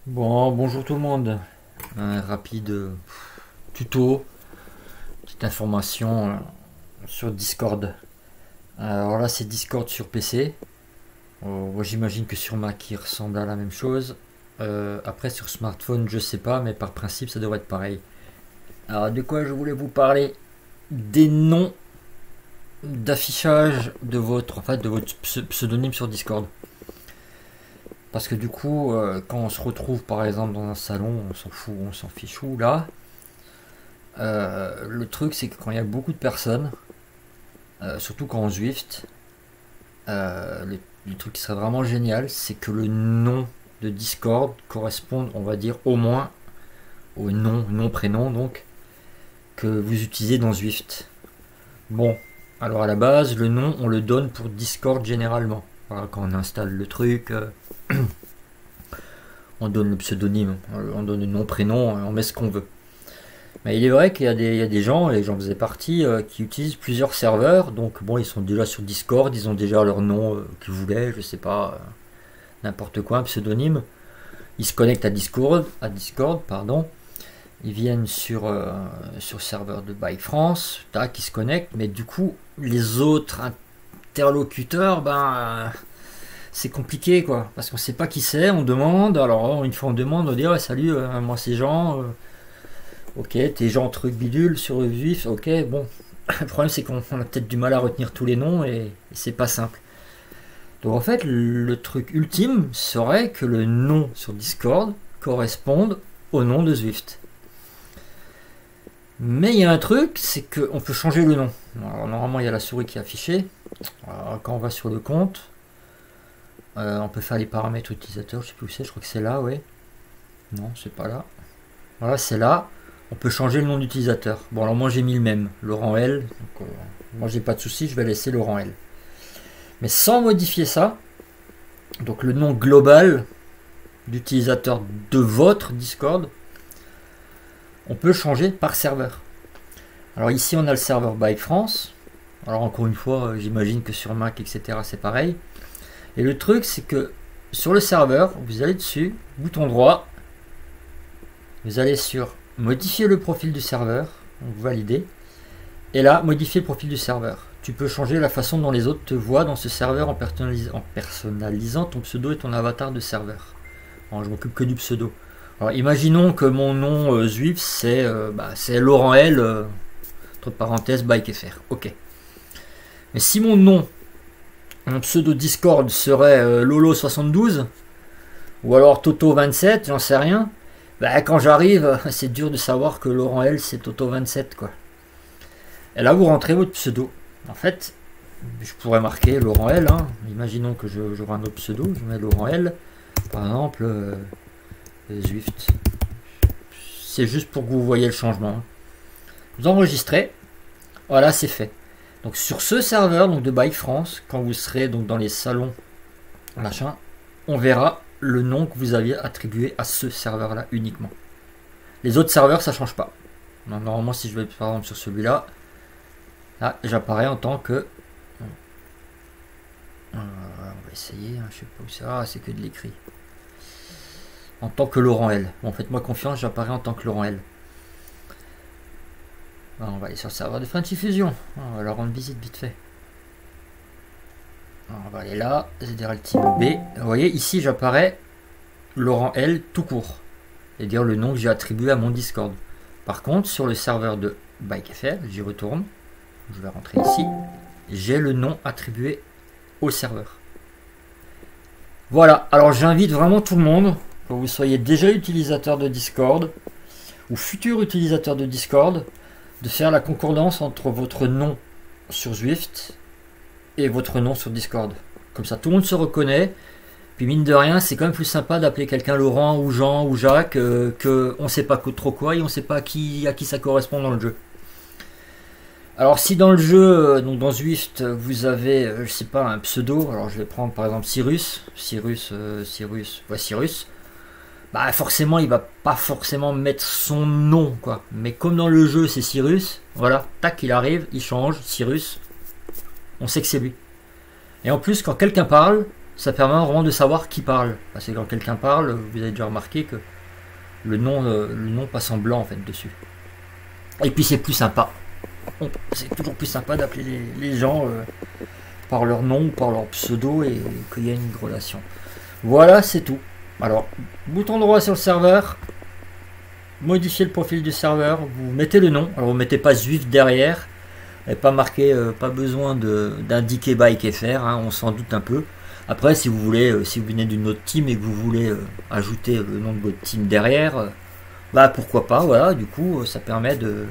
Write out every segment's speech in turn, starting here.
Bon, bonjour tout le monde. Un rapide tuto, petite information sur Discord. Alors là, c'est Discord sur PC. Moi, j'imagine que sur Mac, il ressemble à la même chose. Après, sur smartphone, je sais pas, mais par principe, ça devrait être pareil. Alors, de quoi je voulais vous parler? Des noms d'affichage de votre, de votre pseudonyme sur Discord. Parce que du coup, quand on se retrouve par exemple dans un salon, on s'en fout, on s'en fiche où là. Le truc, c'est que quand il y a beaucoup de personnes, surtout quand on Zwift, le truc qui serait vraiment génial, c'est que le nom de Discord corresponde, on va dire, au moins au nom prénom donc, que vous utilisez dans Zwift. Bon, alors à la base, le nom, on le donne pour Discord généralement. Voilà, quand on installe le truc, on donne le pseudonyme, on donne le nom, prénom, on met ce qu'on veut. Mais il est vrai qu'il y a des gens, et j'en faisais partie, qui utilisent plusieurs serveurs. Donc bon, ils sont déjà sur Discord, ils ont déjà leur nom qu'ils voulaient, je sais pas, n'importe quoi, un pseudonyme. Ils se connectent à Discord, pardon. Ils viennent sur serveur de Bike France, tac, ils se connectent. Mais du coup, les autres interlocuteurs, c'est compliqué quoi, parce qu'on sait pas qui c'est, on demande. Alors une fois on demande, on dit ouais, salut, moi c'est Jean. Ok, t'es Jean truc bidule sur le vif, ok, bon. Le problème c'est qu'on a peut-être du mal à retenir tous les noms et c'est pas simple. Donc en fait, le truc ultime serait que le nom sur Discord corresponde au nom de Zwift. Mais il y a un truc, c'est qu'on peut changer le nom. Alors, normalement, il y a la souris qui est affichée. Alors, quand on va sur le compte, on peut faire les paramètres utilisateurs. Je sais plus où c'est, je crois que c'est là, ouais. Non, c'est pas là. Voilà, c'est là. On peut changer le nom d'utilisateur. Bon, alors moi j'ai mis le même, Laurent L. Donc, moi j'ai pas de souci, je vais laisser Laurent L. Mais sans modifier ça, donc le nom global d'utilisateur de votre Discord, on peut changer par serveur. Alors ici on a le serveur Bike France. Alors encore une fois, j'imagine que sur Mac, etc. c'est pareil. Et le truc c'est que sur le serveur, vous allez dessus, bouton droit, vous allez sur modifier le profil du serveur, donc valider, et là, modifier le profil du serveur. Tu peux changer la façon dont les autres te voient dans ce serveur en personnalisant ton pseudo et ton avatar de serveur. Alors, je m'occupe que du pseudo. Alors, imaginons que mon nom Zwift, c'est Laurent L, entre parenthèses, Bike FR. Ok. Mais si mon pseudo Discord serait Lolo72, ou alors Toto27, j'en sais rien, quand j'arrive, c'est dur de savoir que Laurent L, c'est Toto27, quoi. Et là, vous rentrez votre pseudo. En fait, je pourrais marquer Laurent L. Hein. Imaginons que j'aurai un autre pseudo. Je mets Laurent L. Par exemple, Zwift. C'est juste pour que vous voyez le changement. Vous enregistrez. Voilà, c'est fait. Donc sur ce serveur donc de Bike France, quand vous serez donc dans les salons, machin, on verra le nom que vous aviez attribué à ce serveur-là uniquement. Les autres serveurs, ça change pas. Donc, normalement, si je vais par exemple sur celui-là, là, j'apparais en tant que... on va essayer, je sais pas où c'est. Ah, c'est que de l'écrit. En tant que Laurent L. Bon, faites-moi confiance, j'apparais en tant que Laurent L. Alors, on va aller sur le serveur de French Fusion. On va leur rendre visite vite fait. Alors, on va aller là, ZRL Team B. Vous voyez, ici, j'apparais Laurent L tout court. C'est-à-dire le nom que j'ai attribué à mon Discord. Par contre, sur le serveur de BikeFR, j'y retourne. Je vais rentrer ici. J'ai le nom attribué au serveur. Voilà, alors j'invite vraiment tout le monde, que vous soyez déjà utilisateur de Discord ou futur utilisateur de Discord, de faire la concordance entre votre nom sur Zwift et votre nom sur Discord. Comme ça, tout le monde se reconnaît. Puis mine de rien, c'est quand même plus sympa d'appeler quelqu'un Laurent ou Jean ou Jacques que on sait pas trop quoi et on sait pas à qui ça correspond dans le jeu. Alors si dans le jeu, donc dans Zwift, vous avez, je sais pas, un pseudo, alors je vais prendre par exemple Cyrus, forcément il va pas forcément mettre son nom, quoi. Mais comme dans le jeu c'est Cyrus, voilà, tac, il arrive, il change, Cyrus, on sait que c'est lui. Et en plus quand quelqu'un parle, ça permet vraiment de savoir qui parle. Parce que quand quelqu'un parle, vous avez déjà remarqué que le nom passe en blanc en fait dessus. Et puis c'est plus sympa. C'est toujours plus sympa d'appeler les gens par leur nom ou par leur pseudo et qu'il y a une relation. Voilà, c'est tout. Alors, bouton droit sur le serveur, modifier le profil du serveur, vous mettez le nom. Alors vous mettez pas juif derrière, et pas marqué, pas besoin d'indiquer BikeFR, hein, on s'en doute un peu. Après, si vous voulez, si vous venez d'une autre team et que vous voulez ajouter le nom de votre team derrière, bah pourquoi pas, voilà, du coup ça permet de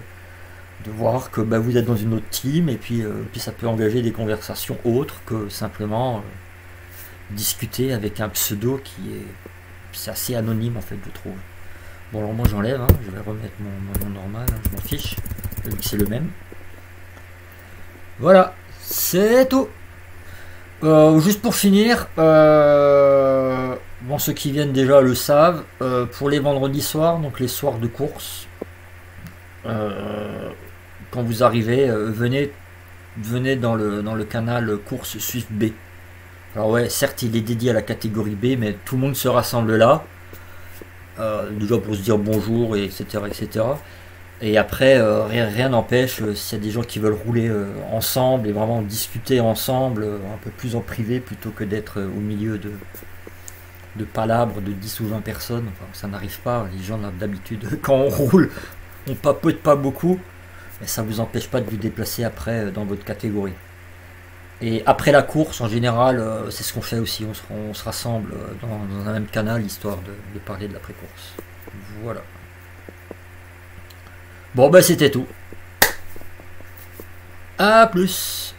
voir que bah, vous êtes dans une autre team et puis ça peut engager des conversations autres que simplement discuter avec un pseudo qui est c'est assez anonyme en fait je trouve. Bon alors moi j'enlève, hein, je vais remettre mon nom normal, hein, je m'en fiche, vu que c'est le même. Voilà, c'est tout. Juste pour finir, bon ceux qui viennent déjà le savent, pour les vendredis soirs, donc les soirs de course, quand vous arrivez, venez dans le canal course Swift B. Alors ouais, certes il est dédié à la catégorie B, mais tout le monde se rassemble là, déjà pour se dire bonjour, et etc. etc. Et après, rien n'empêche, s'il y a des gens qui veulent rouler ensemble et vraiment discuter ensemble, un peu plus en privé, plutôt que d'être au milieu de palabres de 10 ou 20 personnes, enfin, ça n'arrive pas, les gens d'habitude, quand on roule, on papote pas beaucoup, mais ça ne vous empêche pas de vous déplacer après dans votre catégorie. Et après la course, en général, c'est ce qu'on fait aussi, on se rassemble dans un même canal, histoire de parler de l'après-course. Voilà. Bon, bah c'était tout. A plus.